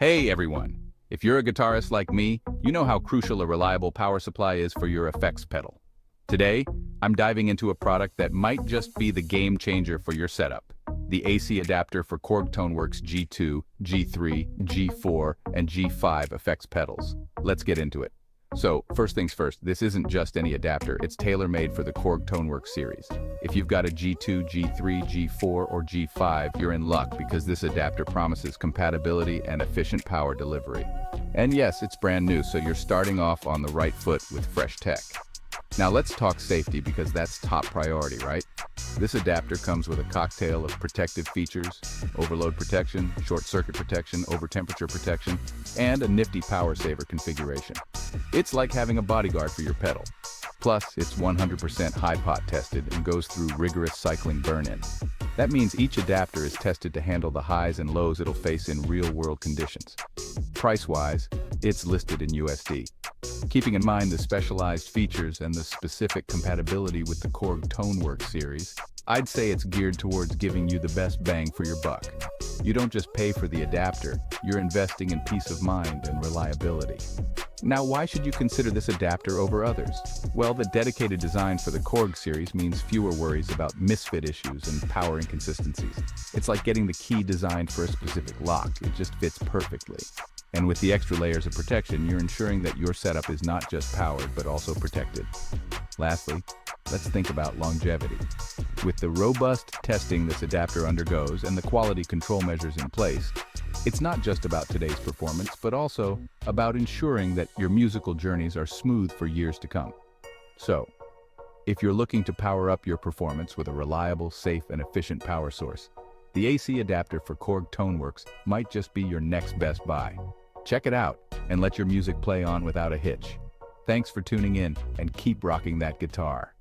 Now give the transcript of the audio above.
Hey everyone! If you're a guitarist like me, you know how crucial a reliable power supply is for your effects pedal. Today, I'm diving into a product that might just be the game changer for your setup. The AC adapter for Korg Toneworks G2, G3, G4, and G5 effects pedals. Let's get into it. So, first things first, this isn't just any adapter, it's tailor-made for the Korg Toneworks series. If you've got a G2, G3, G4, or G5, you're in luck because this adapter promises compatibility and efficient power delivery. And yes, it's brand new, so you're starting off on the right foot with fresh tech. Now let's talk safety because that's top priority, right? This adapter comes with a cocktail of protective features: overload protection, short circuit protection, over temperature protection, and a nifty power saver configuration. It's like having a bodyguard for your pedal. Plus, it's 100% high pot tested and goes through rigorous cycling burn-in. That means each adapter is tested to handle the highs and lows it'll face in real-world conditions. Price-wise, it's listed in USD. Keeping in mind the specialized features and the specific compatibility with the Korg Toneworks series, I'd say it's geared towards giving you the best bang for your buck. You don't just pay for the adapter, you're investing in peace of mind and reliability. Now, why should you consider this adapter over others? Well, the dedicated design for the Korg series means fewer worries about misfit issues and power inconsistencies. It's like getting the key designed for a specific lock. It just fits perfectly. And with the extra layers of protection, you're ensuring that your setup is not just powered, but also protected. Lastly, let's think about longevity. With the robust testing this adapter undergoes and the quality control measures in place, it's not just about today's performance, but also about ensuring that your musical journeys are smooth for years to come. So, if you're looking to power up your performance with a reliable, safe, and efficient power source, the AC adapter for Korg Toneworks might just be your next best buy. Check it out and let your music play on without a hitch. Thanks for tuning in and keep rocking that guitar.